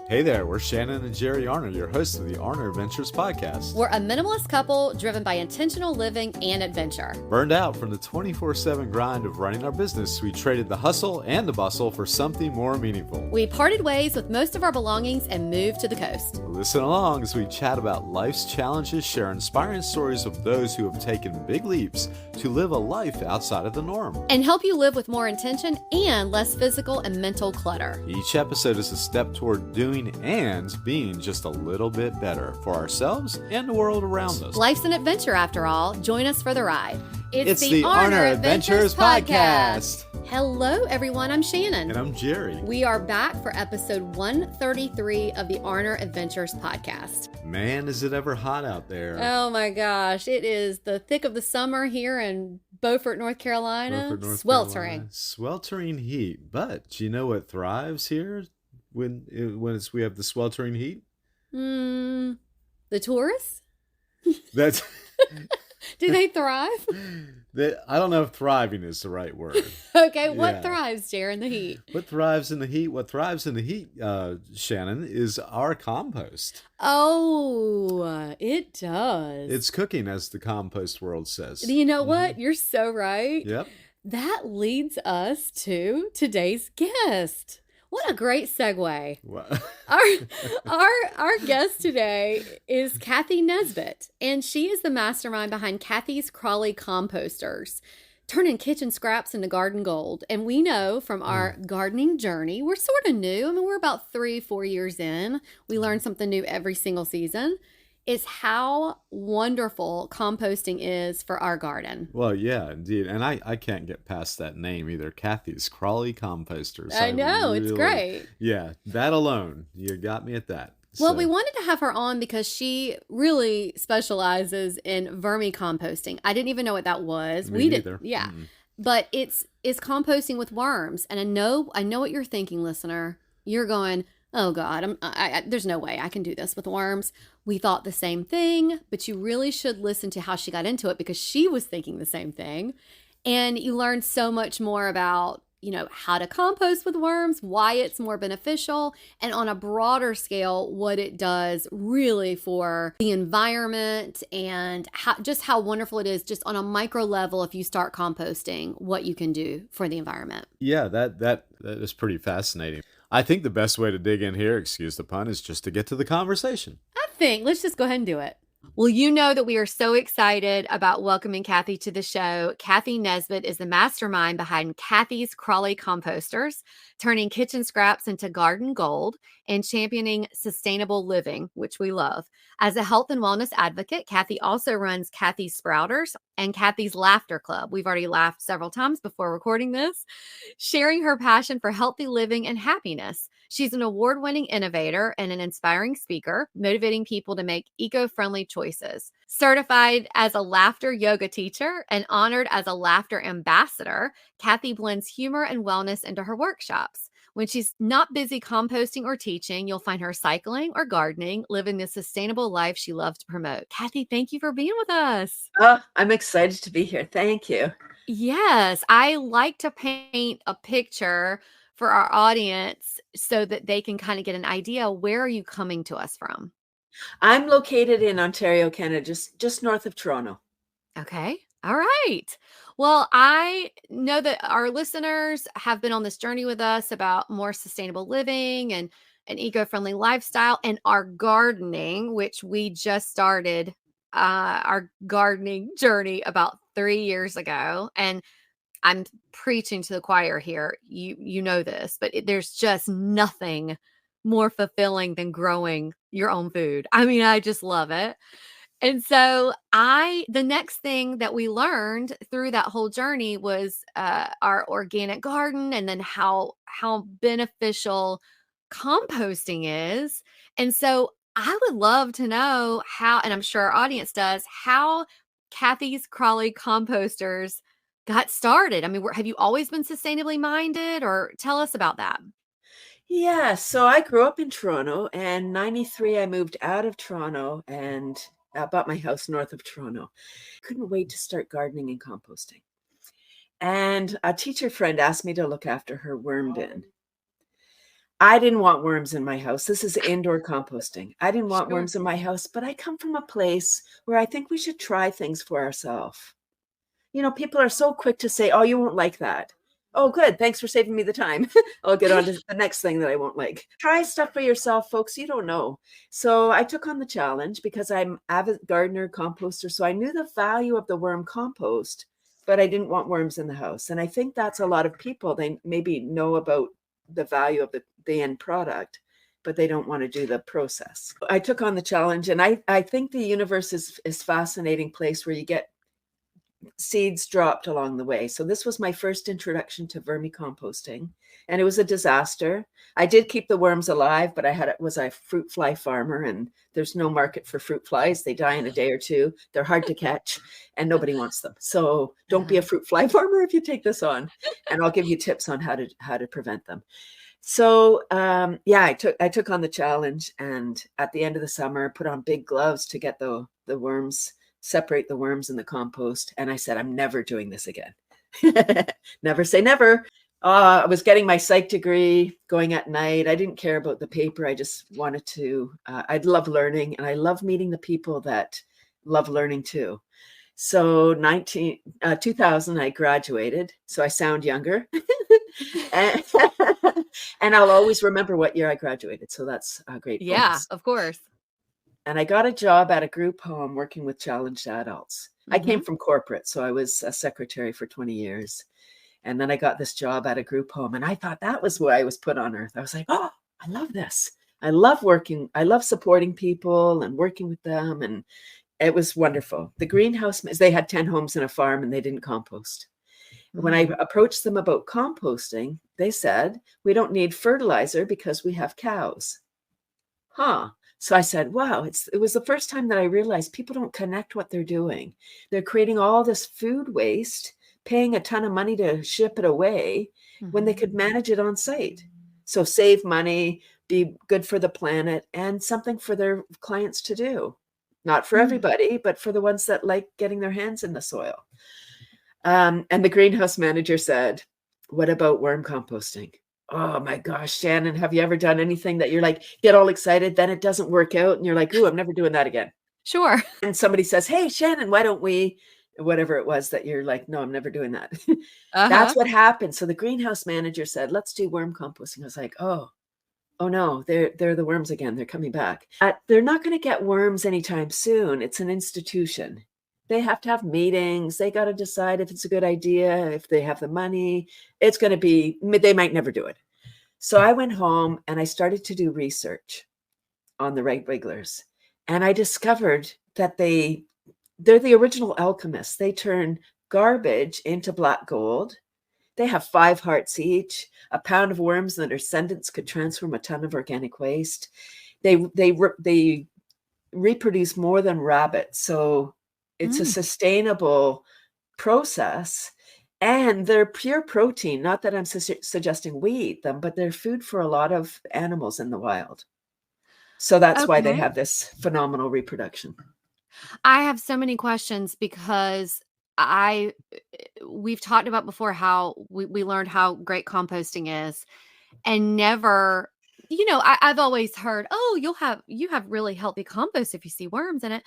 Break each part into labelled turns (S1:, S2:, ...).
S1: Hey there, we're Shannon and Jerry Arner, your hosts of the Arner Adventures Podcast.
S2: We're a minimalist couple driven by intentional living and adventure.
S1: Burned out from the 24/7 grind of running our business, we traded the hustle and the bustle for something more meaningful.
S2: We parted ways with most of our belongings and moved to the coast.
S1: Listen along as we chat about life's challenges, share inspiring stories of those who have taken big leaps to live a life outside of the norm,
S2: and help you live with more intention and less physical and mental clutter.
S1: Each episode is a step toward doing and being just a little bit better for ourselves and the world around us.
S2: Life's an adventure after all. Join us for the ride.
S1: It's the Arner Adventures Podcast.
S2: Hello, everyone. I'm Shannon.
S1: And I'm Jerry.
S2: We are back for episode 133 of the Arner Adventures Podcast.
S1: Man, is it ever hot out there.
S2: Oh my gosh. It is the thick of the summer here in Beaufort, North Carolina. Sweltering.
S1: Sweltering heat. But you know what thrives here when we have the sweltering heat?
S2: The tourists?
S1: That's...
S2: Do they thrive?
S1: I don't know if thriving is the right word.
S2: Okay, what thrives, Jer, in the heat?
S1: What thrives in the heat? What thrives in the heat, Shannon, is our compost.
S2: Oh, it does.
S1: It's cooking, as the compost world says.
S2: You know what? You're so right.
S1: Yep.
S2: That leads us to today's guest. What a great segue.
S1: Wow.
S2: Our guest today is Cathy Nesbitt, and she is the mastermind behind Cathy's Crawly Composters, turning kitchen scraps into garden gold. And we know from our gardening journey, we're sort of new. I mean, we're about 3-4 years in. We learn something new every single season. Is how wonderful composting is for our garden.
S1: Well, yeah, indeed. And I can't get past that name either. Cathy's Crawly Composters.
S2: I know, it's great.
S1: Yeah, that alone. You got me at that.
S2: Well, we wanted to have her on because she really specializes in vermicomposting. I didn't even know what that was.
S1: Me neither.
S2: Yeah. Mm-hmm. But it's composting with worms. And I know what you're thinking, listener. You're going, oh God, there's no way I can do this with worms. We thought the same thing, but you really should listen to how she got into it because she was thinking the same thing. And you learn so much more about, how to compost with worms, why it's more beneficial, and on a broader scale, what it does really for the environment and how wonderful it is just on a micro level if you start composting, what you can do for the environment.
S1: Yeah, that is pretty fascinating. I think the best way to dig in here, excuse the pun, is just to get to the conversation.
S2: Let's just go ahead and do it. Well, you know that we are so excited about welcoming Cathy to the show. Cathy Nesbitt is the mastermind behind Cathy's Crawly Composters, turning kitchen scraps into garden gold and championing sustainable living, which we love. As a health and wellness advocate, Cathy also runs Cathy's Sprouters and Cathy's Laughter Club. We've already laughed several times before recording this, sharing her passion for healthy living and happiness. She's an award-winning innovator and an inspiring speaker, motivating people to make eco-friendly choices. Certified as a laughter yoga teacher and honored as a laughter ambassador, Cathy blends humor and wellness into her workshops. When she's not busy composting or teaching, you'll find her cycling or gardening, living the sustainable life she loves to promote. Cathy, thank you for being with us.
S3: Oh, I'm excited to be here. Thank you.
S2: Yes, I like to paint a picture for our audience so that they can kind of get an idea. Where are you coming to us from?
S3: I'm located in Ontario, Canada, just north of Toronto.
S2: Okay. All right. Well, I know that our listeners have been on this journey with us about more sustainable living and an eco-friendly lifestyle and our gardening, which we just started our gardening journey about 3 years ago. And I'm preaching to the choir here. You know this, but there's just nothing more fulfilling than growing your own food. I mean, I just love it. And so the next thing that we learned through that whole journey was our organic garden and then how beneficial composting is. And so I would love to know how, and I'm sure our audience does, how Cathy's Crawly Composters got started. I mean, have you always been sustainably minded, or tell us about that?
S3: Yeah, so I grew up in Toronto, and 93 I moved out of Toronto and bought my house north of Toronto. Couldn't wait to start gardening and composting. And a teacher friend asked me to look after her worm bin. I didn't want worms in my house. This is indoor composting. I didn't want
S2: Sure.
S3: worms in my house, but I come from a place where I think we should try things for ourselves. People are so quick to say, oh, you won't like that. Oh, good. Thanks for saving me the time. I'll get on to the next thing that I won't like. Try stuff for yourself, folks. You don't know. So I took on the challenge because I'm avid gardener, composter. So I knew the value of the worm compost, but I didn't want worms in the house. And I think that's a lot of people. They maybe know about the value of the end product, but they don't want to do the process. I took on the challenge, and I think the universe is fascinating place where you get seeds dropped along the way. So this was my first introduction to vermicomposting, and it was a disaster. I did keep the worms alive, but I was a fruit fly farmer, and there's no market for fruit flies. They die in a day or two. They're hard to catch, and nobody wants them. So don't be a fruit fly farmer if you take this on, and I'll give you tips on how to prevent them. So I took on the challenge, and at the end of the summer, put on big gloves to get the worms, separate the worms in the compost. And I said, I'm never doing this again. Never say never. I was getting my psych degree, going at night. I didn't care about the paper. I just wanted to, I'd love learning, and I love meeting the people that love learning too. So 2000, I graduated. So I sound younger. And I'll always remember what year I graduated. So that's a great bonus.
S2: Yeah, of course.
S3: And I got a job at a group home working with challenged adults. I came from corporate, so I was a secretary for 20 years. And then I got this job at a group home, and I thought that was why I was put on earth. I was like, oh, I love this. I love working. I love supporting people and working with them. And it was wonderful. The greenhouse, they had 10 homes and a farm, and they didn't compost. When I approached them about composting, they said, we don't need fertilizer because we have cows. So I said, wow, it was the first time that I realized people don't connect what they're doing. They're creating all this food waste, paying a ton of money to ship it away when they could manage it on site. So save money, be good for the planet, and something for their clients to do. Not for everybody, but for the ones that like getting their hands in the soil. And the greenhouse manager said, what about worm composting? Oh my gosh, Shannon, have you ever done anything that you're like, get all excited, then it doesn't work out, and you're like, ooh, I'm never doing that again.
S2: Sure.
S3: And somebody says, hey, Shannon, why don't we, whatever it was that you're like, no, I'm never doing that. That's what happened. So the greenhouse manager said, let's do worm composting. I was like, oh no, they're the worms again. They're coming back. They're not going to get worms anytime soon. It's an institution. They have to have meetings. They got to decide if it's a good idea, if they have the money. It's going to be, they might never do it. So I went home and I started to do research on the right wigglers. And I discovered that they're the original alchemists. They turn garbage into black gold. They have 5 hearts each. A pound of worms and their descendants could transform a ton of organic waste. They reproduce more than rabbits. So it's a sustainable process, and they're pure protein. Not that I'm suggesting we eat them, but they're food for a lot of animals in the wild. So that's why they have this phenomenal reproduction.
S2: I have so many questions because we've talked about before how we learned how great composting is, and never, I've always heard, oh, you have really healthy compost if you see worms in it.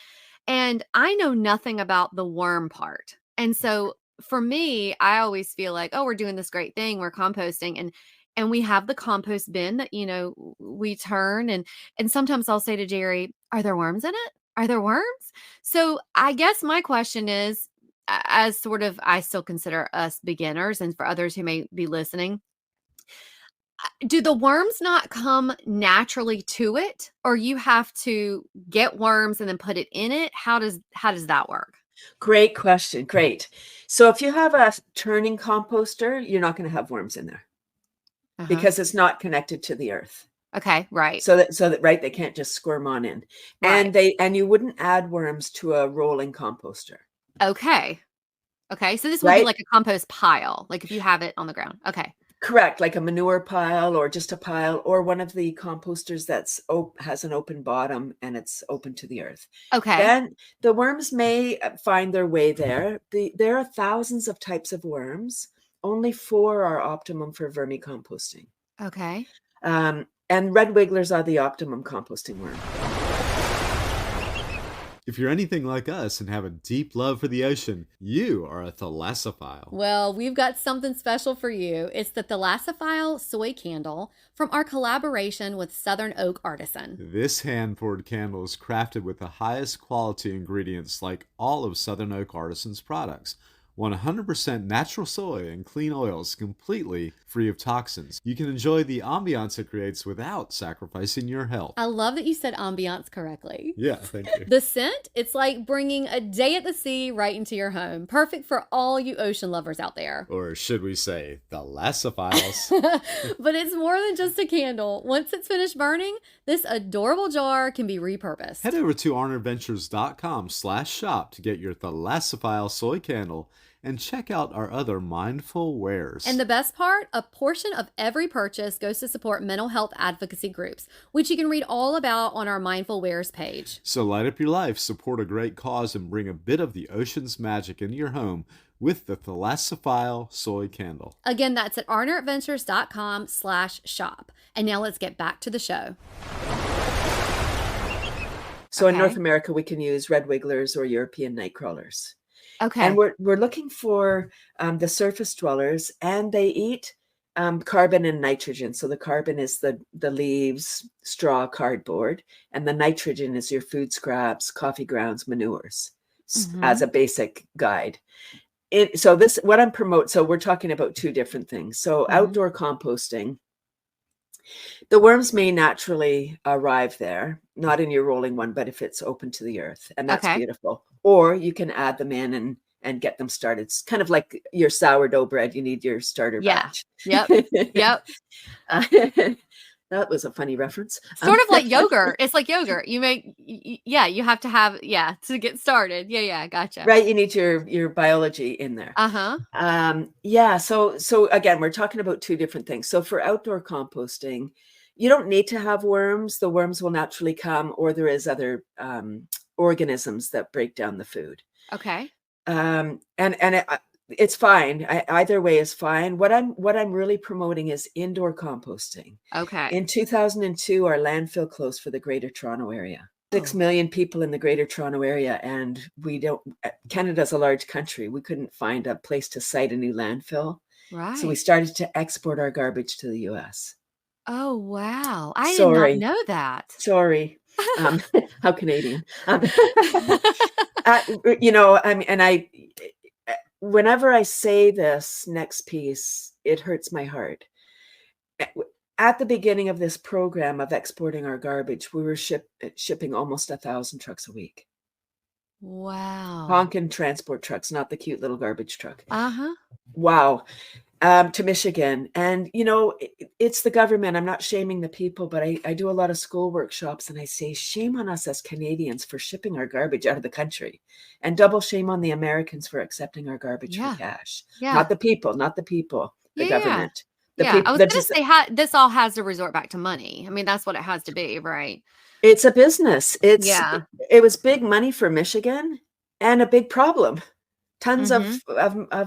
S2: And I know nothing about the worm part. And so for me, I always feel like, oh, we're doing this great thing. We're composting, and we have the compost bin that, we turn. And sometimes I'll say to Jerry, are there worms in it? Are there worms? So I guess my question is, as sort of, I still consider us beginners, and for others who may be listening, do the worms not come naturally to it, or you have to get worms and then put it in it? How does that work?
S3: Great question. Great. So if you have a turning composter, you're not going to have worms in there because it's not connected to the earth.
S2: Okay. Right.
S3: So that right, they can't just squirm on in. Right. And you wouldn't add worms to a rolling composter.
S2: Okay. So this would be like a compost pile, like if you have it on the ground. Okay.
S3: Correct. Like a manure pile, or just a pile, or one of the composters that's has an open bottom and it's open to the earth.
S2: Okay.
S3: Then the worms may find their way there. There are thousands of types of worms. Only 4 are optimum for vermicomposting.
S2: Okay.
S3: And red wigglers are the optimum composting worm.
S1: If you're anything like us and have a deep love for the ocean, you are a thalassophile.
S2: Well, we've got something special for you. It's the Thalassophile Soy Candle from our collaboration with Southern Oak Artisan.
S1: This hand-poured candle is crafted with the highest quality ingredients like all of Southern Oak Artisan's products. 100% natural soy and clean oils, completely free of toxins. You can enjoy the ambiance it creates without sacrificing your health.
S2: I love that you said ambiance correctly.
S1: Yeah, thank you.
S2: The scent, it's like bringing a day at the sea right into your home. Perfect for all you ocean lovers out there.
S1: Or should we say, thalassophiles.
S2: But it's more than just a candle. Once it's finished burning, this adorable jar can be repurposed.
S1: Head over to arneradventures.com/shop to get your Thalassophile soy candle and check out our other mindful wares.
S2: And the best part, a portion of every purchase goes to support mental health advocacy groups, which you can read all about on our Mindful Wares page.
S1: So light up your life, support a great cause, and bring a bit of the ocean's magic into your home with the Thalassophile soy candle.
S2: Again, that's at arneradventures.com/shop. And now let's get back to the show.
S3: So in North America, we can use red wigglers or European night crawlers.
S2: Okay.
S3: And we're looking for the surface dwellers, and they eat carbon and nitrogen. So the carbon is the leaves, straw, cardboard, and the nitrogen is your food scraps, coffee grounds, manures, as a basic guide. So we're talking about two different things. So outdoor composting, the worms may naturally arrive there, not in your rolling one, but if it's open to the earth, and that's beautiful. Or you can add them in and get them started. It's kind of like your sourdough bread. You need your starter batch.
S2: Yep.
S3: That was a funny reference.
S2: Sort of like yogurt. It's like yogurt. You have to have, to get started. Yeah, gotcha.
S3: Right. You need your biology in there. So again, we're talking about two different things. So for outdoor composting, you don't need to have worms. The worms will naturally come, or there is other organisms that break down the food.
S2: Okay.
S3: It's fine. Either way is fine. What I'm really promoting is indoor composting.
S2: Okay.
S3: In 2002, our landfill closed for the Greater Toronto Area. 6 million people in the Greater Toronto Area, and Canada's a large country. We couldn't find a place to site a new landfill.
S2: Right.
S3: So we started to export our garbage to the US.
S2: Oh, wow. I did not know that.
S3: Sorry. How Canadian. Whenever I say this next piece, it hurts my heart. At the beginning of this program of exporting our garbage, we were shipping almost 1,000 trucks a week.
S2: Wow.
S3: Honkin' transport trucks, not the cute little garbage truck.
S2: Wow.
S3: To Michigan. And, it's the government. I'm not shaming the people, but I do a lot of school workshops, and I say, shame on us as Canadians for shipping our garbage out of the country, and double shame on the Americans for accepting our garbage for cash. Not the people, the government.
S2: I was going to say, this all has to resort back to money. I mean, that's what it has to be, right?
S3: It's a business. It was big money for Michigan and a big problem. Tons of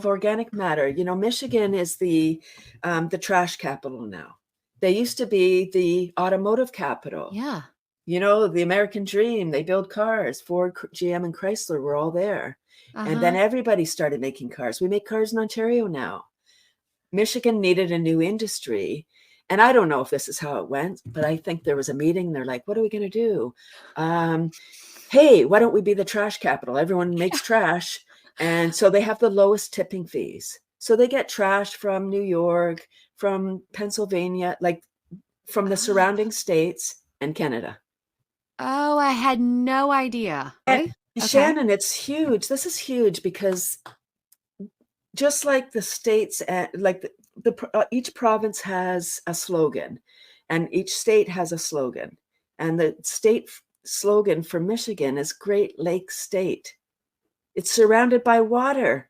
S3: organic matter. Michigan is the trash capital now. They used to be the automotive capital.
S2: Yeah.
S3: The American dream. They build cars. Ford, GM, and Chrysler were all there. And then everybody started making cars. We make cars in Ontario now. Michigan needed a new industry. And I don't know if this is how it went, but I think there was a meeting. They're like, what are we going to do? Hey, why don't we be the trash capital? Everyone makes trash. And so they have the lowest tipping fees. So they get trash from New York, from Pennsylvania, like from the surrounding states and Canada.
S2: Oh, I had no idea.
S3: And Shannon, it's huge. This is huge because just like the states, each province has a slogan, and each state has a slogan. And the state slogan for Michigan is Great Lakes State. It's surrounded by water,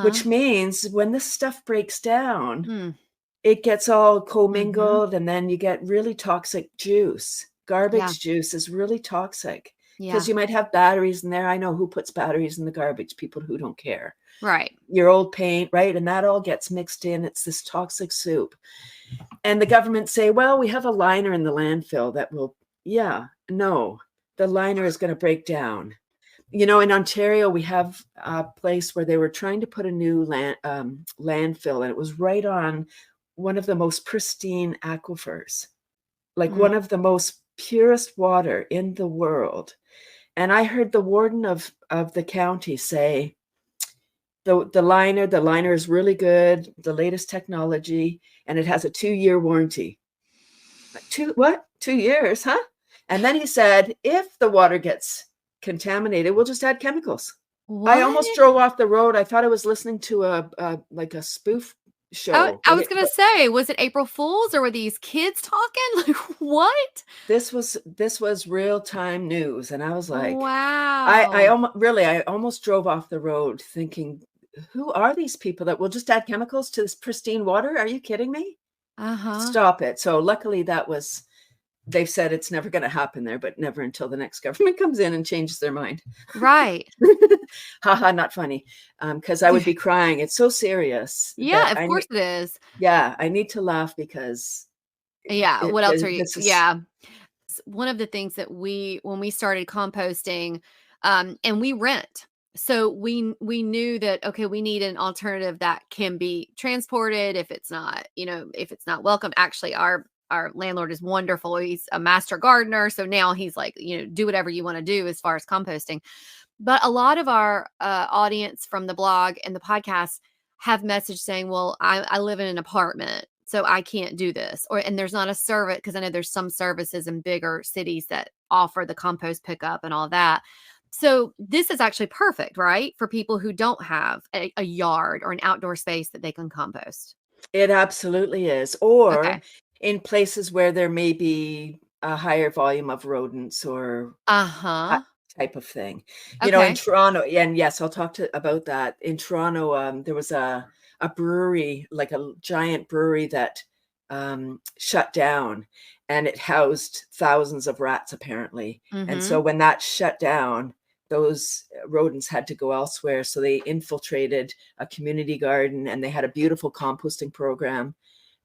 S3: which means when this stuff breaks down, it gets all commingled, and then you get really toxic juice. Garbage juice is really toxic because you might have batteries in there. I know who puts batteries in the garbage, people who don't care.
S2: Right.
S3: your old paint, right? And that all gets mixed in. It's this toxic soup. And the government say, well, we have a liner in the landfill that will, no, the liner is going to break down. In Ontario, we have a place where they were trying to put a new landfill, and it was right on one of the most pristine aquifers, like one of the most purest water in the world. And I heard the warden of the county say, the liner is really good, the latest technology, and it has a 2-year warranty. 2 years, huh? And then he said, if the water gets contaminated, we'll just add chemicals.
S2: What?
S3: I almost drove off the road. I thought I was listening to a spoof show.
S2: I was gonna say, was it April Fools or were these kids talking? Like what?
S3: This was real time news, and I was like,
S2: wow.
S3: I almost drove off the road thinking, who are these people that will just add chemicals to this pristine water? Are you kidding me? Stop it. So luckily they've said it's never going to happen there, but never until the next government comes in and changes their mind.
S2: Right.
S3: Haha, not funny. Because I would be crying. It's so serious.
S2: Yeah, of course it is.
S3: Yeah, I need to laugh because.
S2: Yeah. What else are you? Yeah. One of the things that when we started composting, and we rent. So we knew that, okay, we need an alternative that can be transported if it's not welcome. Actually, our landlord is wonderful. He's a master gardener. So now he's like, do whatever you want to do as far as composting. But a lot of our audience from the blog and the podcast have messaged saying, well, I live in an apartment, so I can't do this. And there's not a service, because I know there's some services in bigger cities that offer the compost pickup and all that. So this is actually perfect, right? For people who don't have a yard or an outdoor space that they can compost.
S3: It absolutely is. Or in places where there may be a higher volume of rodents or type of thing. In Toronto, and yes, I'll talk about that. In Toronto, there was a brewery, like a giant brewery that shut down, and it housed thousands of rats apparently. And so when that shut down, those rodents had to go elsewhere. So they infiltrated a community garden, and they had a beautiful composting program.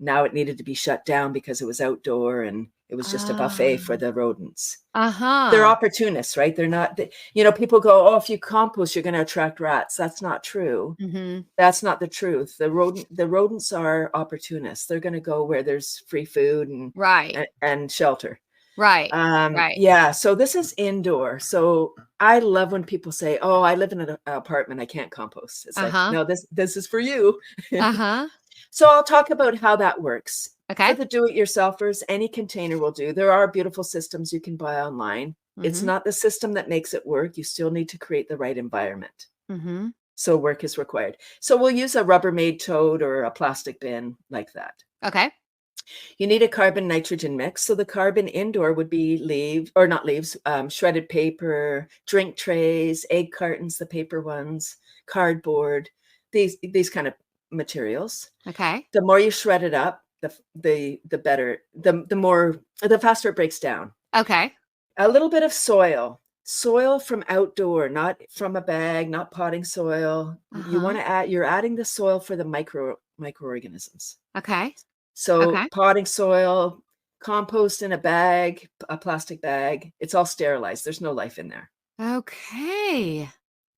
S3: Now it needed to be shut down because it was outdoor and it was just a buffet for the rodents. They're opportunists, right? They're not, people go, oh, if you compost, you're going to attract rats. That's not true. That's not the truth. The rodents are opportunists. They're going to go where there's free food and shelter.
S2: Right.
S3: Yeah. So this is indoor. So I love when people say, oh, I live in an apartment, I can't compost. It's like, no, this is for you. So I'll talk about how that works.
S2: Okay.
S3: For the do-it-yourselfers, any container will do. There are beautiful systems you can buy online. It's not the system that makes it work. You still need to create the right environment. So work is required. So we'll use a Rubbermaid tote or a plastic bin like that.
S2: Okay.
S3: You need a carbon nitrogen mix. So the carbon indoor would be shredded paper, drink trays, egg cartons, the paper ones, cardboard, these kind of materials.
S2: Okay.
S3: The more you shred it up, the better, the faster it breaks down.
S2: Okay.
S3: A little bit of soil from outdoor, not from a bag, not potting soil. You want to you're adding the soil for the microorganisms.
S2: Okay.
S3: So potting soil, compost in a bag, a plastic bag, it's all sterilized. There's no life in there.
S2: Okay.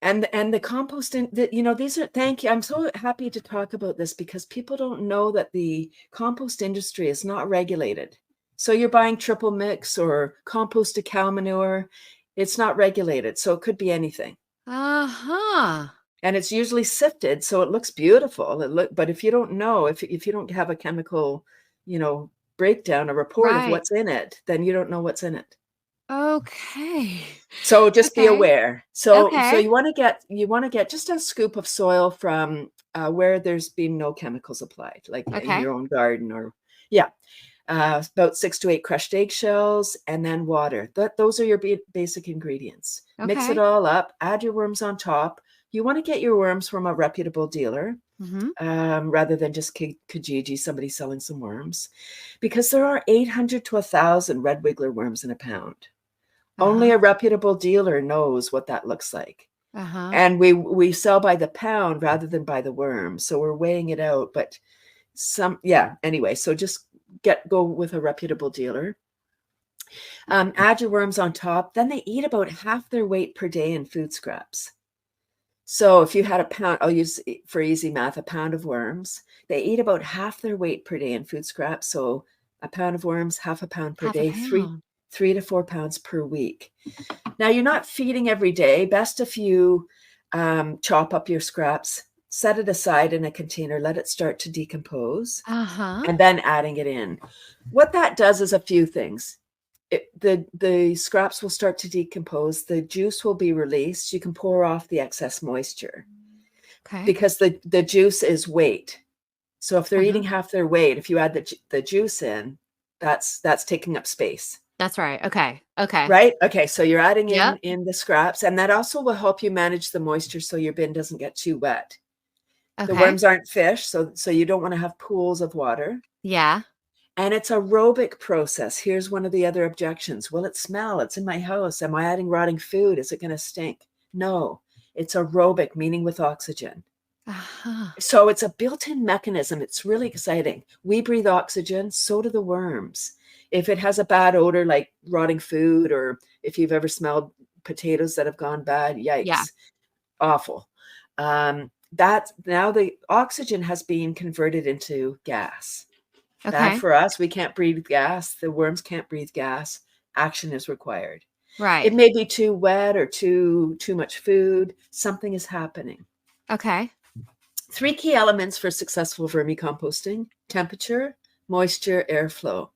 S3: And the compost, thank you. I'm so happy to talk about this because people don't know that the compost industry is not regulated. So you're buying triple mix or composted cow manure. It's not regulated. So it could be anything. And it's usually sifted. So it looks beautiful. But if you don't know, if you don't have a chemical, breakdown, a report of what's in it, then you don't know what's in it.
S2: Okay.
S3: So just be aware. So you want to get just a scoop of soil from where there's been no chemicals applied, like in your own garden about 6 to 8 crushed eggshells, and then water. Those are your basic ingredients. Mix it all up, add your worms on top. You want to get your worms from a reputable dealer rather than just Kijiji, somebody selling some worms, because there are 800 to 1,000 red wiggler worms in a pound. Only a reputable dealer knows what that looks like.
S2: Uh-huh.
S3: And we sell by the pound rather than by the worm. So we're weighing it out. But anyway, so just go with a reputable dealer. Add your worms on top. Then they eat about half their weight per day in food scraps. So if you had a pound, I'll use for easy math, a pound of worms, they eat about half their weight per day in food scraps. So a pound of worms, half a pound per day, 3 to 4 pounds per week. Now you're not feeding every day. Best if you chop up your scraps, set it aside in a container, let it start to decompose, and then adding it in. What that does is a few things. The scraps will start to decompose. The juice will be released. You can pour off the excess moisture.
S2: Okay.
S3: Because the juice is weight. So if they're eating half their weight, if you add the juice in, that's taking up space.
S2: That's right. Okay. Okay.
S3: Right? Okay. So you're adding in the scraps, and that also will help you manage the moisture so your bin doesn't get too wet.
S2: Okay.
S3: The worms aren't fish, so you don't want to have pools of water.
S2: Yeah.
S3: And it's aerobic process. Here's one of the other objections. Will it smell? It's in my house. Am I adding rotting food? Is it going to stink? No, it's aerobic, meaning with oxygen. So it's a built-in mechanism. It's really exciting. We breathe oxygen, so do the worms. If it has a bad odor like rotting food, or if you've ever smelled potatoes that have gone bad, yikes, awful. That now the oxygen has been converted into gas.
S2: Okay.
S3: Bad for us. We can't breathe gas. The worms can't breathe gas. Action is required.
S2: Right.
S3: It may be too wet or too much food. Something is happening.
S2: Okay.
S3: 3 key elements for successful vermicomposting: temperature, moisture, airflow.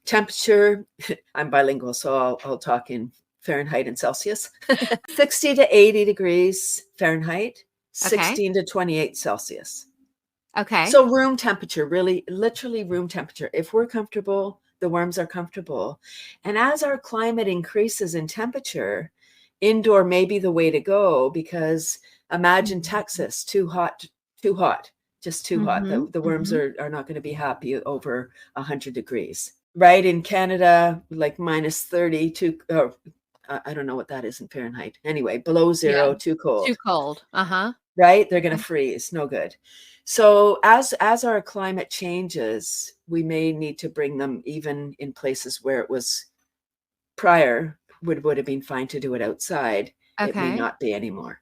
S3: Temperature, I'm bilingual, so I'll talk in Fahrenheit and Celsius. 60 to 80 degrees Fahrenheit, 16 to 28 Celsius.
S2: Okay.
S3: So room temperature, really, literally room temperature. If we're comfortable, the worms are comfortable. And as our climate increases in temperature, indoor may be the way to go, because imagine Texas, too hot, just too hot. The worms are not going to be happy over 100 degrees. Right? In Canada, like minus 30 I don't know what that is in Fahrenheit. Anyway, below zero, too cold.
S2: Too cold.
S3: Right? They're going to freeze. No good. So as our climate changes, we may need to bring them even in places where it was prior would have been fine to do it outside. It may not be anymore.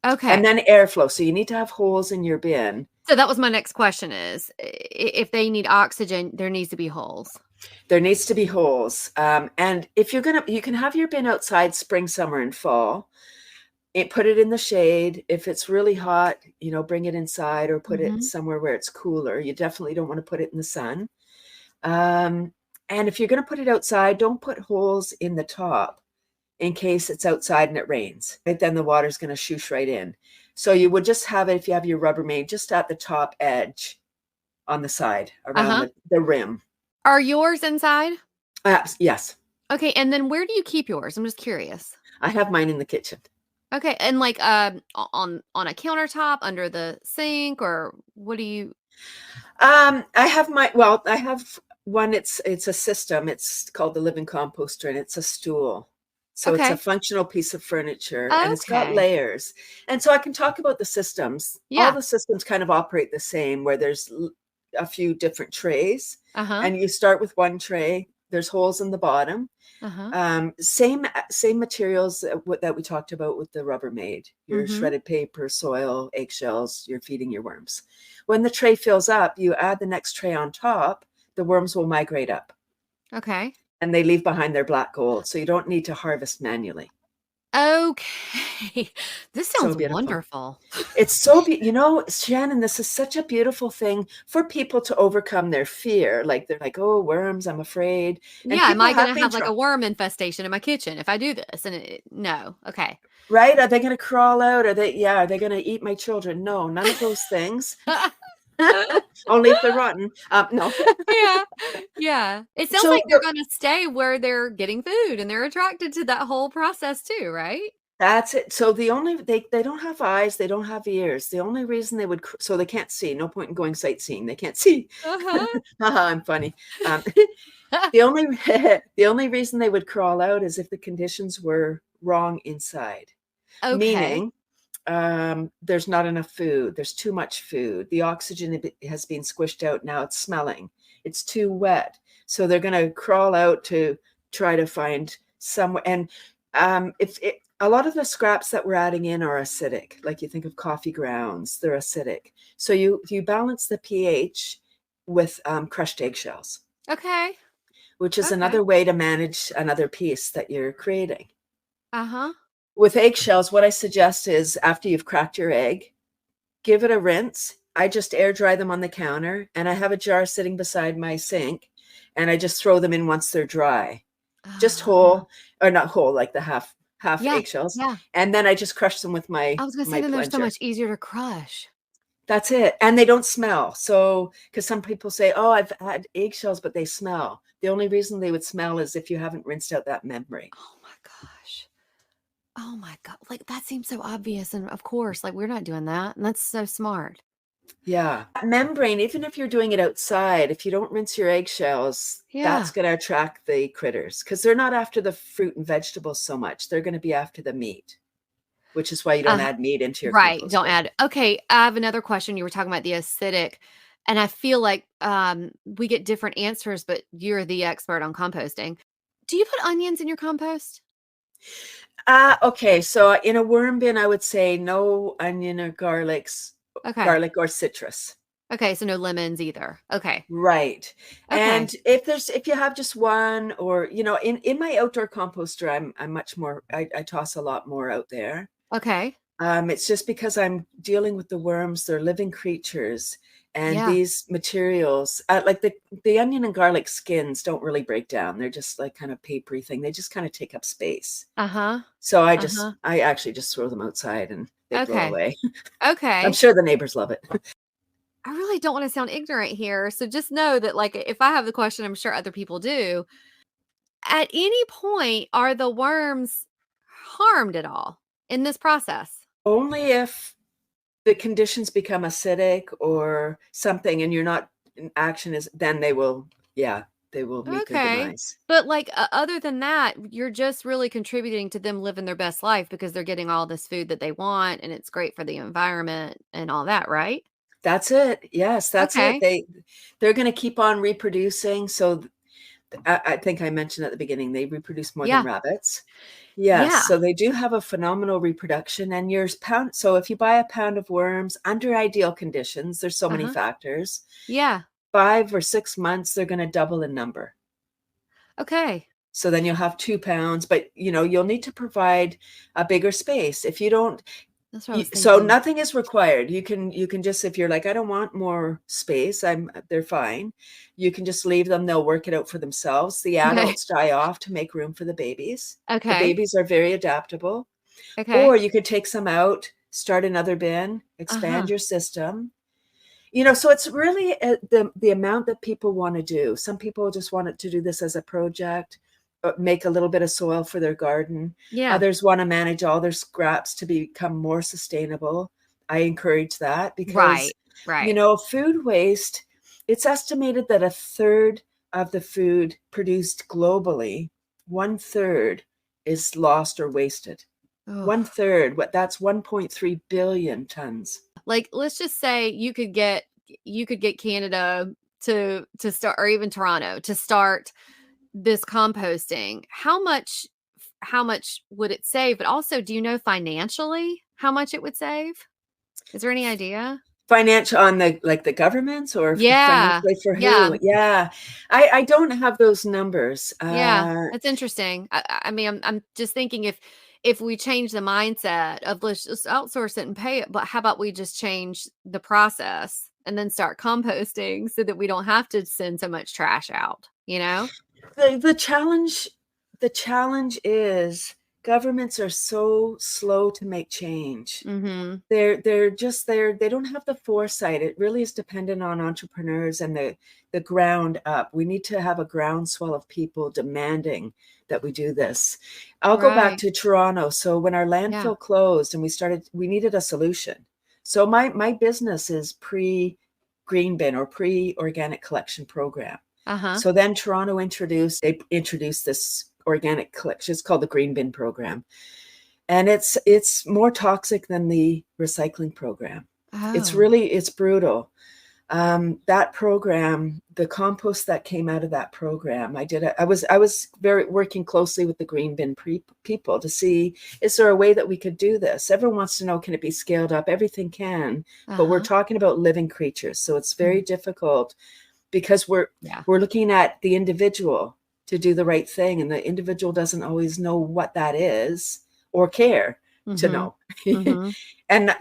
S2: Okay.
S3: And then airflow. So you need to have holes in your bin.
S2: So that was my next question, is if they need oxygen, there needs to be holes.
S3: There needs to be holes. And if you can have your bin outside spring, summer, and fall. Put it in the shade. If it's really hot, bring it inside or put it somewhere where it's cooler. You definitely don't want to put it in the sun. And if you're going to put it outside, don't put holes in the top in case it's outside and it rains. Right? Then the water's going to shoosh right in. So you would just have it, if you have your Rubbermaid, just at the top edge on the side around the rim. Are
S2: yours inside?
S3: Yes.
S2: Okay. And then where do you keep yours? I'm just curious.
S3: I have mine in the kitchen.
S2: Okay. And like on a countertop under the sink, or what do you?
S3: I have one. It's a system. It's called the living composter, and it's a stool. So it's a functional piece of furniture, and it's got layers. And so I can talk about the systems. Yeah. All the systems kind of operate the same, where there's a few different trays, and you start with one tray. There's holes in the bottom. Same materials that we talked about with the Rubbermaid. Your shredded paper, soil, eggshells. You're feeding your worms. When the tray fills up, you add the next tray on top. The worms will migrate up. Okay. And they leave behind their black gold, so you don't need to harvest manually.
S2: Okay. This sounds wonderful.
S3: It's so, Shannon, this is such a beautiful thing for people to overcome their fear. Like, they're like, oh, worms, I'm afraid.
S2: And am I going to have like a worm infestation in my kitchen if I do this? And no. Okay.
S3: Right? Are they going to crawl out? Are they going to eat my children? No, none of those things. Only if they're rotten. No.
S2: Yeah. It sounds like they're going to stay where they're getting food, and they're attracted to that whole process too, right?
S3: That's it. So they don't have eyes, they don't have ears. The only reason they would, so they can't see. No point in going sightseeing. They can't see. I'm funny. The only reason they would crawl out is if the conditions were wrong inside. Okay. Meaning, there's not enough food. There's too much food. The oxygen has been squished out. Now it's smelling. It's too wet. So they're going to crawl out to try to find somewhere. And a lot of the scraps that we're adding in are acidic. Like you think of coffee grounds, they're acidic. So you balance the pH with crushed eggshells.
S2: Okay.
S3: Which is another way to manage another piece that you're creating.
S2: Uh-huh.
S3: With eggshells, what I suggest is after you've cracked your egg, give it a rinse. I just air dry them on the counter, and I have a jar sitting beside my sink, and I just throw them in once they're dry. Just whole, or not whole, like the half eggshells.
S2: Yeah.
S3: And then I just crush them with my
S2: I was going to say, then they're so much easier to crush.
S3: That's it. And they don't smell. So, because some people say, oh, I've had eggshells, but they smell. The only reason they would smell is if you haven't rinsed out that membrane.
S2: Oh my gosh. Oh my God. Like that seems so obvious. And of course, like we're not doing that. And that's so smart.
S3: Yeah. Membrane, even if you're doing it outside, if you don't rinse your eggshells, that's going to attract the critters because they're not after the fruit and vegetables so much. They're going to be after the meat, which is why you don't add meat into your
S2: Right.
S3: composter.
S2: Don't add. Okay. I have another question. You were talking about the acidic, and I feel like we get different answers, but you're the expert on composting. Do you put onions in your compost?
S3: Okay. So in a worm bin, I would say no onion or garlic or citrus.
S2: Okay. So no lemons either. Okay.
S3: Right. Okay. And if you have just one, or, in my outdoor composter, I'm much more, I toss a lot more out there.
S2: Okay.
S3: It's just because I'm dealing with the worms. They're living creatures. And these materials, like the onion and garlic skins don't really break down. They're just like kind of papery thing. They just kind of take up space. So I actually just throw them outside and they blow away.
S2: Okay.
S3: I'm sure the neighbors love it.
S2: I really don't want to sound ignorant here. So just know that like, if I have the question, I'm sure other people do. At any point, are the worms harmed at all in this process?
S3: Only if the conditions become acidic or something and you're not in action, then they will meet their demise.
S2: But like other than that, you're just really contributing to them living their best life because they're getting all this food that they want and it's great for the environment and all that, right?
S3: That's it. Yes, that's it. They're going to keep on reproducing. So I think I mentioned at the beginning, they reproduce more than rabbits. Yes. So they do have a phenomenal reproduction, and so if you buy a pound of worms under ideal conditions, there's so many factors. 5 or 6 months, they're going to double in number. Okay. So then you'll have 2 pounds, but you'll need to provide a bigger space. If you don't,
S2: that's what I was thinking.
S3: So nothing is required. You can just, if you're like, I don't want more space, they're fine. You can just leave them. They'll work it out for themselves. The adults die off to make room for the babies. The babies are very adaptable. Or you could take some out, start another bin, expand your system. So it's really the amount that people want to do. Some people just want to do this as a project, make a little bit of soil for their garden. Others want to manage all their scraps to become more sustainable. I encourage that because, food waste, it's estimated that 1/3 of the food produced globally, 1/3 is lost or wasted. 1/3, that's 1.3 billion tons.
S2: Like, let's just say you could get Canada to start, or even Toronto to start this composting. How much would it save? But also, do you know financially how much it would save? Is there any idea?
S3: Financial on the governments or financially for who? I don't have those numbers.
S2: That's interesting. I mean, I'm just thinking if we change the mindset of let's just outsource it and pay it, but how about we just change the process and then start composting so that we don't have to send so much trash out, The
S3: challenge is governments are so slow to make change. They're just there. They don't have the foresight. It really is dependent on entrepreneurs and the ground up. We need to have a groundswell of people demanding that we do this. I'll go back to Toronto. So when our landfill closed and we needed a solution. So my business is pre-green bin or pre-organic collection program. So then Toronto introduced this organic collection. It's called the Green Bin Program. And it's more toxic than the recycling program. It's brutal. That program, the compost that came out of that program, I was working closely with the green bin people to see, is there a way that we could do this? Everyone wants to know, can it be scaled up? Everything can, but we're talking about living creatures. So it's very difficult because we're looking at the individual to do the right thing. And the individual doesn't always know what that is or care to know. And,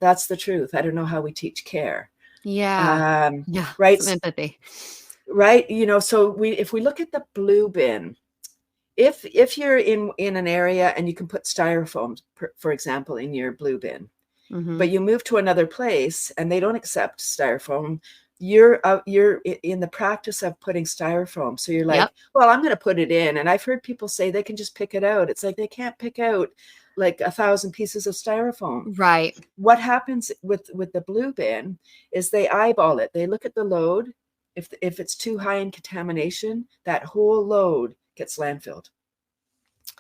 S3: that's the truth. I don't know how we teach care.
S2: Yeah.
S3: Right.
S2: Some empathy.
S3: Right. So if we look at the blue bin, if you're in an area and you can put styrofoam, for example, in your blue bin, but you move to another place and they don't accept styrofoam, you're in the practice of putting styrofoam. So you're like, well, I'm going to put it in. And I've heard people say they can just pick it out. It's like they can't pick out like 1,000 pieces of styrofoam.
S2: Right.
S3: What happens with the blue bin is they eyeball it. They look at the load. If it's too high in contamination, that whole load gets landfilled.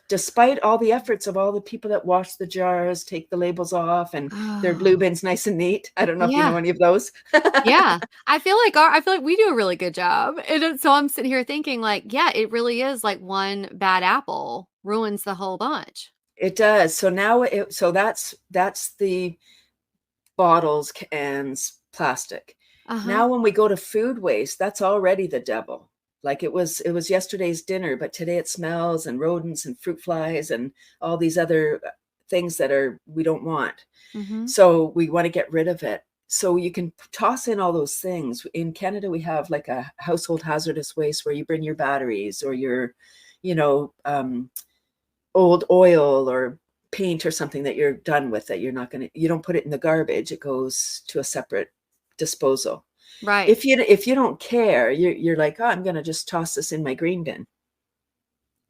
S3: Despite all the efforts of all the people that wash the jars, take the labels off, and their blue bin's nice and neat. I don't know if you know any of those.
S2: I feel like we do a really good job. And so I'm sitting here thinking like, it really is like one bad apple ruins the whole bunch.
S3: It does. So now that's the bottles, cans, plastic. Now when we go to food waste, that's already the devil. Like it was yesterday's dinner, but today it smells and rodents and fruit flies and all these other things that we don't want. So we want to get rid of it. So you can toss in all those things. In Canada, we have like a household hazardous waste where you bring your batteries or your, old oil or paint or something that you're done with, that you don't put it in the garbage. It goes to a separate disposal.
S2: Right.
S3: If you don't care, you're like, oh, I'm going to just toss this in my green bin.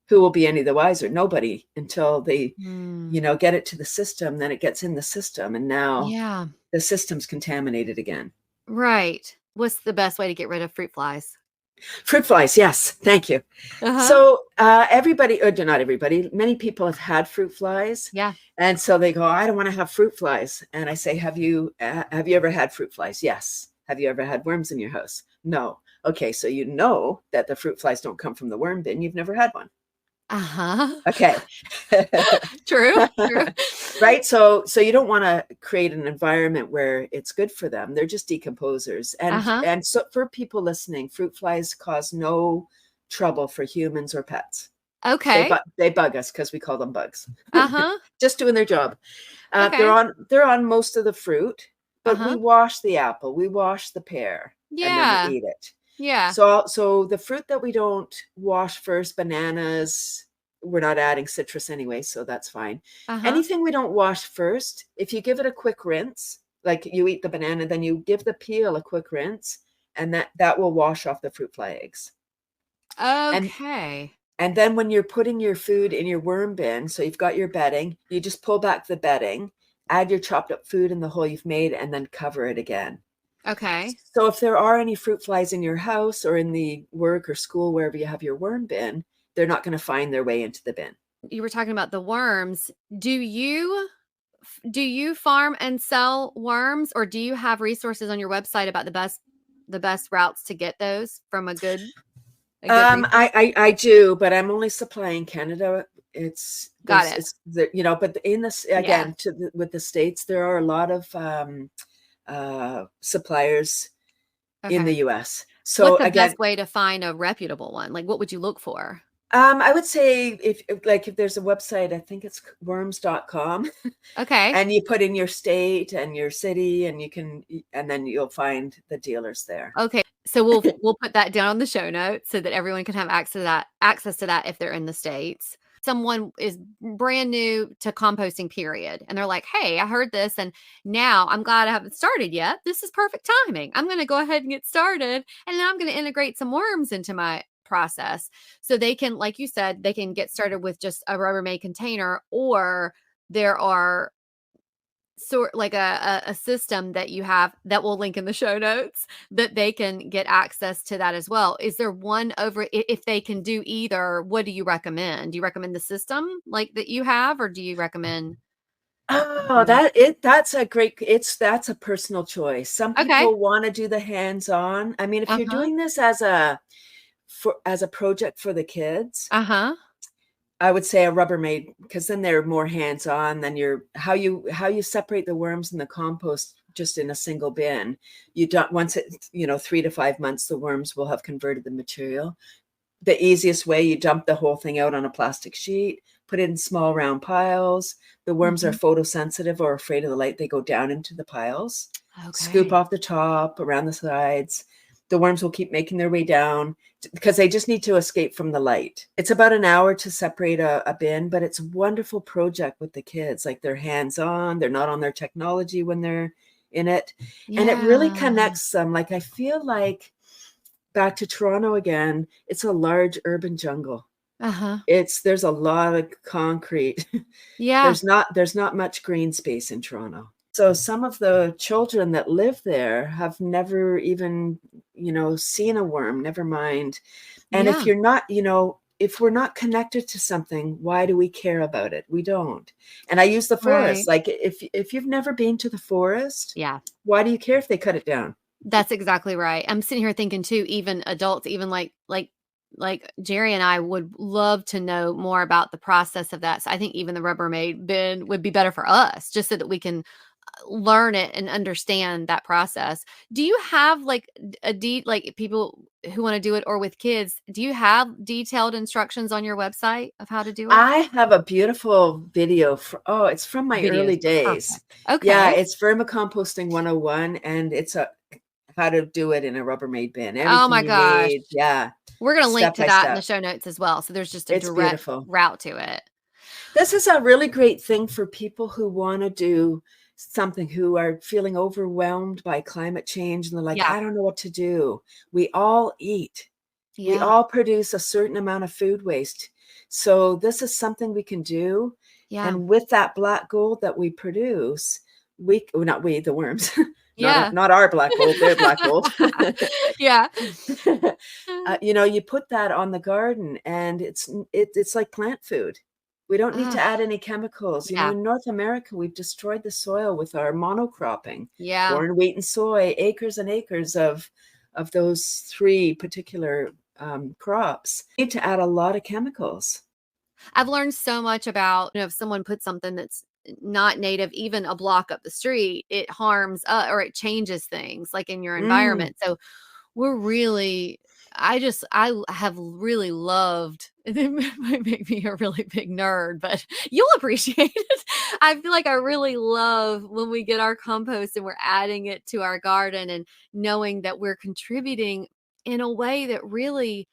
S3: Who will be any the wiser? Nobody, until they, get it to the system. Then it gets in the system, and now the system's contaminated again.
S2: Right. What's the best way to get rid of fruit flies?
S3: Fruit flies, yes. Thank you. So everybody, or not everybody, many people have had fruit flies.
S2: Yeah.
S3: And so they go, I don't want to have fruit flies. And I say, have you ever had fruit flies? Yes. Have you ever had worms in your house? No. Okay, so you know that the fruit flies don't come from the worm bin. You've never had one. Okay.
S2: True.
S3: Right. So you don't want to create an environment where it's good for them. They're just decomposers. And so for people listening, fruit flies cause no trouble for humans or pets.
S2: Okay.
S3: They bug us because we call them bugs. Just doing their job.
S2: Okay.
S3: They're on most of the fruit, but we wash the apple, we wash the pear, and then we eat it.
S2: Yeah.
S3: So the fruit that we don't wash first, bananas, we're not adding citrus anyway, so that's fine. Anything we don't wash first, if you give it a quick rinse, like you eat the banana, then you give the peel a quick rinse, and that will wash off the fruit fly eggs.
S2: Okay.
S3: And then when you're putting your food in your worm bin, so you've got your bedding, you just pull back the bedding, add your chopped up food in the hole you've made, and then cover it again.
S2: Okay.
S3: So if there are any fruit flies in your house or in the work or school, wherever you have your worm bin, they're not going to find their way into the bin.
S2: You were talking about the worms. Do you farm and sell worms, or do you have resources on your website about the best routes to get those from a good
S3: I do, but I'm only supplying Canada.
S2: Got it.
S3: But in this, again, with the States, there are a lot of suppliers in the US. So
S2: what's the best way to find a reputable one? Like, what would you look for?
S3: I would say if there's a website, I think it's worms.com.
S2: Okay.
S3: And you put in your state and your city, and then you'll find the dealers there.
S2: Okay. So we'll put that down on the show notes so that everyone can have access to that if they're in the States. Someone is brand new to composting, period. And they're like, hey, I heard this, and now I'm glad I haven't started yet. This is perfect timing. I'm going to go ahead and get started. And then I'm going to integrate some worms into my process. So they can, like you said, they can get started with just a Rubbermaid container, or there are sort like a system that you have that we'll link in the show notes that they can get access to that as well. Is there one if they can do either, what do you recommend? Do you recommend the system like that you have, or do you recommend?
S3: Oh, that's a personal choice. Some
S2: Okay.
S3: people want to do the hands-on. I mean, if you're doing this as a project for the kids, I would say a Rubbermaid, because then they're more hands-on than how you separate the worms in the compost just in a single bin. You don't, once it, 3 to 5 months, the worms will have converted the material. The easiest way, you dump the whole thing out on a plastic sheet, put it in small round piles. The worms are photosensitive or afraid of the light. They go down into the piles. Okay. Scoop off the top, around the sides. The worms will keep making their way down because they just need to escape from the light. It's about an hour to separate a bin, but it's a wonderful project with the kids. Like, they're hands-on, they're not on their technology when they're in it. Yeah. And it really connects them. Like, I feel like, back to Toronto again, it's a large urban jungle. There's a lot of concrete. Yeah. There's not much green space in Toronto. So some of the children that live there have never even, seen a worm, never mind. And if you're not, if we're not connected to something, why do we care about it? We don't. And I use the forest. Right. Like, if you've never been to the forest, why do you care if they cut it down?
S2: That's exactly right. I'm sitting here thinking too, even adults, even like Jerry and I would love to know more about the process of that. So I think even the Rubbermaid bin would be better for us, just so that we can learn it and understand that process. Do you have like like people who want to do it, or with kids, do you have detailed instructions on your website of how to do it?
S3: I have a beautiful video. It's from my early days. Perfect. Okay. Yeah, it's Vermicomposting 101, and it's how to do it in a Rubbermaid bin. Everything
S2: oh my gosh.
S3: Need, yeah.
S2: We're going to link to that in the show notes as well. So there's just a direct route to it.
S3: This is a really great thing for people who want to do something, who are feeling overwhelmed by climate change. And they're like, I don't know what to do. We all eat. Yeah. We all produce a certain amount of food waste. So this is something we can do. Yeah. And with that black gold that we produce, the worms. Not our black gold, their black gold.
S2: Yeah.
S3: You put that on the garden, and it's like plant food. We don't need to add any chemicals. In North America, we've destroyed the soil with our monocropping. Yeah. Corn, wheat, and soy, acres and acres of those 3 particular crops. We need to add a lot of chemicals.
S2: I've learned so much about, if someone puts something that's not native, even a block up the street, it harms or it changes things like in your environment. So I have really loved, it might make me a really big nerd, but you'll appreciate it. I feel like I really love when we get our compost and we're adding it to our garden, and knowing that we're contributing in a way that really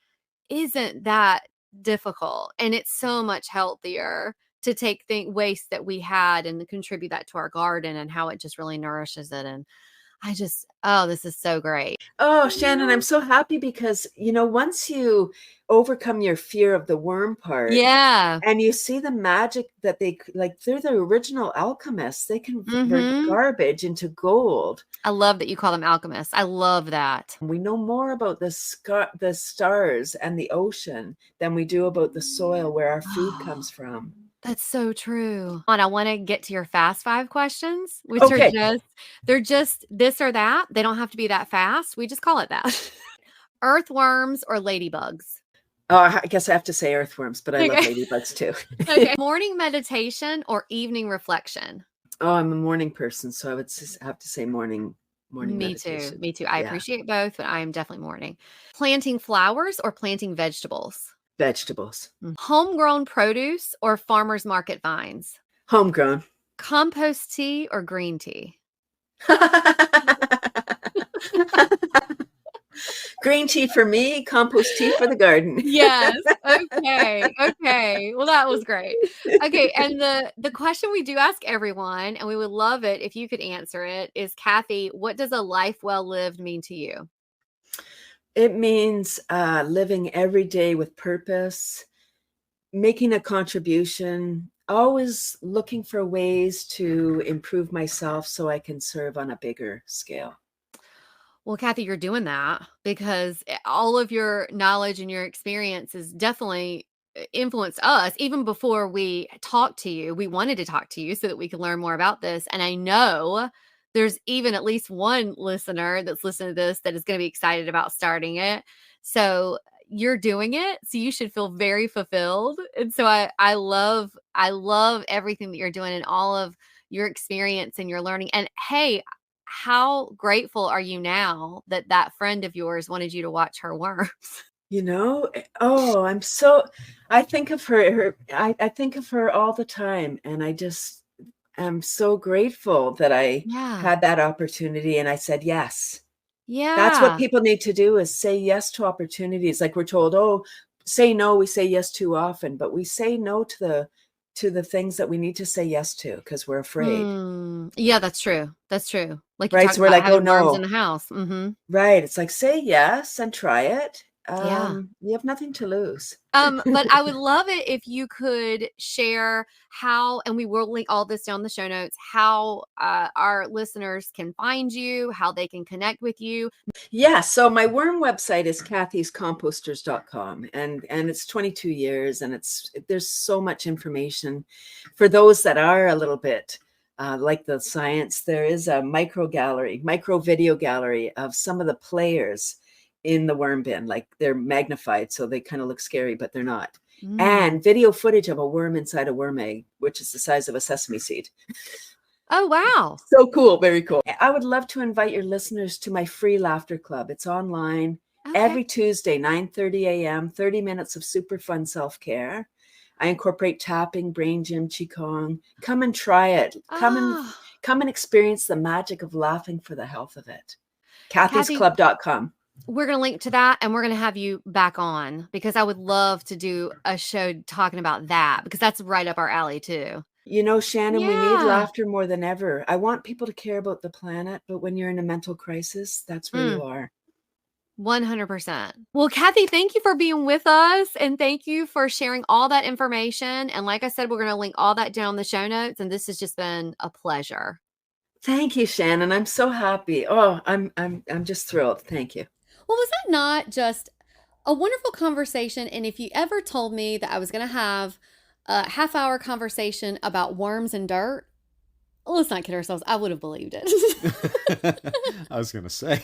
S2: isn't that difficult. And it's so much healthier to take waste that we had and contribute that to our garden, and how it just really nourishes it. And this is so great.
S3: Oh, Shannon, I'm so happy because, once you overcome your fear of the worm part, and you see the magic that they're the original alchemists. They convert garbage into gold.
S2: I love that you call them alchemists. I love that.
S3: We know more about the stars and the ocean than we do about the soil where our food comes from.
S2: That's so true. And I want to get to your fast 5 questions, which they're just this or that. They don't have to be that fast. We just call it that. Earthworms or ladybugs?
S3: Oh, I guess I have to say earthworms, but I love ladybugs too.
S2: Okay. Morning meditation or evening reflection?
S3: Oh, I'm a morning person, so I would have to say morning meditation.
S2: Me too. I appreciate both, but I am definitely morning. Planting flowers or planting vegetables?
S3: Vegetables.
S2: Homegrown produce or farmers market vines?
S3: Homegrown.
S2: Compost tea or green tea?
S3: Green tea for me, compost tea for the garden.
S2: Yes. Okay. Well, that was great. Okay. And the question we do ask everyone, and we would love it if you could answer it, is, Cathy, what does a life well lived mean to you?
S3: It means living every day with purpose, making a contribution, always looking for ways to improve myself so I can serve on a bigger scale.
S2: Well, Cathy, you're doing that because all of your knowledge and your experience has definitely influenced us. Even before we talked to you, we wanted to talk to you so that we could learn more about this. And I know there's even at least one listener that's listening to this that is going to be excited about starting it. So you're doing it. So you should feel very fulfilled. And so I love everything that you're doing and all of your experience and your learning. And hey, how grateful are you now that that friend of yours wanted you to watch her worms?
S3: Oh, I think of her, I think of her all the time, and I just am so grateful that I
S2: Yeah.
S3: had that opportunity and I said yes.
S2: Yeah.
S3: That's what people need to do, is say yes to opportunities. Like we're told, oh, say no, we say yes too often, but we say no to the things that we need to say yes to because we're afraid.
S2: Yeah, that's true. That's true. Like you
S3: Right.
S2: talked
S3: So we're
S2: about
S3: like, oh
S2: having worms in
S3: no.
S2: the house. Mm-hmm.
S3: Right. It's like, say yes and try it.
S2: Yeah.
S3: You have nothing to lose.
S2: But I would love it if you could share how, and we will link all this down in the show notes, how our listeners can find you, how they can connect with you.
S3: Yeah. So my worm website is Cathy'sComposters.com, and it's 22 years, and there's so much information for those that are a little bit like the science. There is a micro video gallery of some of the players in the worm bin. Like they're magnified, so they kind of look scary, but they're not. And video footage of a worm inside a worm egg, which is the size of a sesame seed.
S2: Oh, wow.
S3: So cool. Very cool. I would love to invite your listeners to my free laughter club. It's online every Tuesday, 9:30 a.m., 30 minutes of super fun self-care. I incorporate tapping, brain gym, qigong. Come and try it. Come and experience the magic of laughing for the health of it. Cathy'sClub.com.
S2: We're going to link to that, and we're going to have you back on because I would love to do a show talking about that because that's right up our alley too.
S3: Shannon, we need laughter more than ever. I want people to care about the planet, but when you're in a mental crisis, that's where you are.
S2: 100%. Well, Cathy, thank you for being with us, and thank you for sharing all that information. And like I said, we're going to link all that down in the show notes, and this has just been a pleasure.
S3: Thank you, Shannon. I'm so happy. Oh, I'm just thrilled. Thank you.
S2: Well, was that not just a wonderful conversation? And if you ever told me that I was going to have a half-hour conversation about worms and dirt, let's not kid ourselves, I would have believed it.
S1: I was going to say,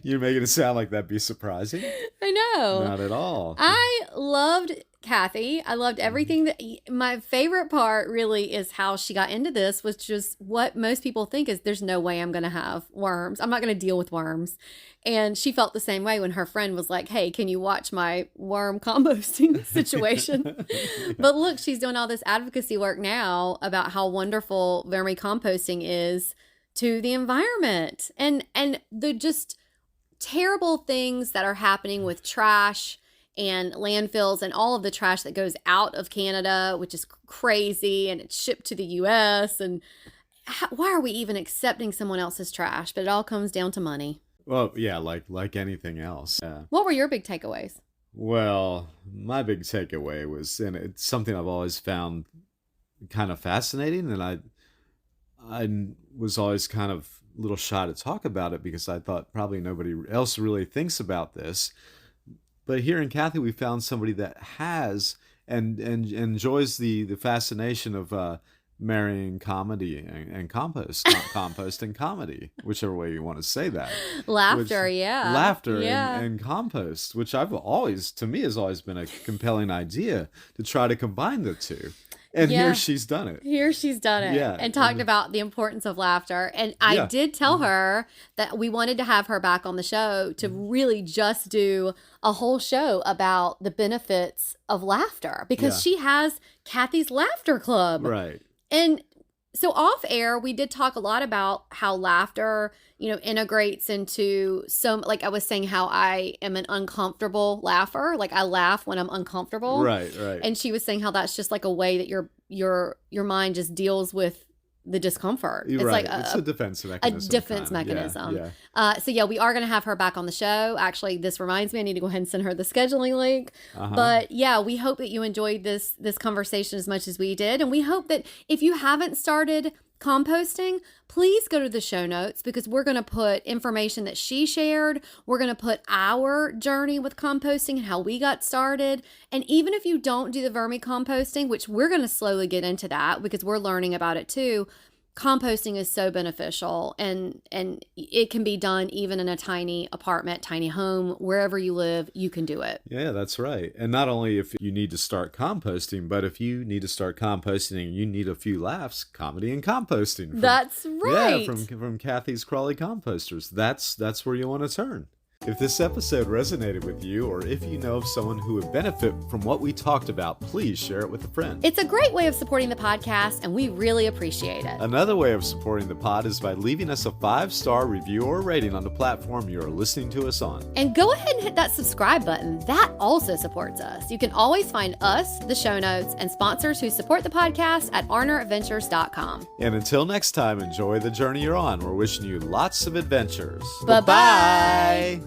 S1: you're making it sound like that'd be surprising.
S2: I know.
S1: Not at all.
S2: I loved Cathy. I loved everything. My favorite part really is how she got into this, which is what most people think is there's no way I'm going to have worms. I'm not going to deal with worms. And she felt the same way when her friend was like, hey, can you watch my worm composting situation? But look, she's doing all this advocacy work now about how wonderful vermicomposting is to the environment and the just terrible things that are happening with trash and landfills and all of the trash that goes out of Canada, which is crazy, and it's shipped to the U.S. And why are we even accepting someone else's trash? But it all comes down to money.
S1: Well, yeah, like anything else. Yeah.
S2: What were your big takeaways?
S1: Well, my big takeaway was, and it's something I've always found kind of fascinating, and I was always kind of a little shy to talk about it because I thought probably nobody else really thinks about this. But here in Cathy, we found somebody that has and enjoys the fascination of marrying comedy and composting comedy, whichever way you want to say that.
S2: Laughter,
S1: Laughter and compost, which to me has always been a compelling idea to try to combine the two. And here she's done it.
S2: Yeah. And talked about the importance of laughter. And I did tell her that we wanted to have her back on the show to really just do a whole show about the benefits of laughter because she has Cathy's Laughter Club.
S1: Right.
S2: And so off air, we did talk a lot about how laughter, integrates into like I was saying, how I am an uncomfortable laugher. Like I laugh when I'm uncomfortable.
S1: Right.
S2: And she was saying how that's just like a way that your mind just deals with the discomfort.
S1: You're
S2: It's
S1: right.
S2: like
S1: It's a defense mechanism.
S2: defense
S1: kinda. Yeah,
S2: mechanism.
S1: Yeah.
S2: So yeah, we are going to have her back on the show. Actually, this reminds me, I need to go ahead and send her the scheduling link. But yeah, we hope that you enjoyed this conversation as much as we did. And we hope that if you haven't started composting, please go to the show notes, because we're going to put information that she shared. We're going to put our journey with composting and how we got started. And even if you don't do the vermicomposting, which we're going to slowly get into that because we're learning about it too, composting is so beneficial, and it can be done even in a tiny apartment, tiny home, wherever you live, you can do it.
S1: Yeah, that's right. And not only if you need to start composting, but if you need to start composting and you need a few laughs, comedy and composting.
S2: That's right.
S1: Yeah, from Cathy's Crawly Composters. That's where you want to turn. If this episode resonated with you, or if you know of someone who would benefit from what we talked about, please share it with a friend.
S2: It's a great way of supporting the podcast, and we really appreciate it.
S1: Another way of supporting the pod is by leaving us a 5-star review or rating on the platform you are listening to us on.
S2: And go ahead and hit that subscribe button. That also supports us. You can always find us, the show notes, and sponsors who support the podcast at arneradventures.com.
S1: And until next time, enjoy the journey you're on. We're wishing you lots of adventures.
S2: Bye-bye.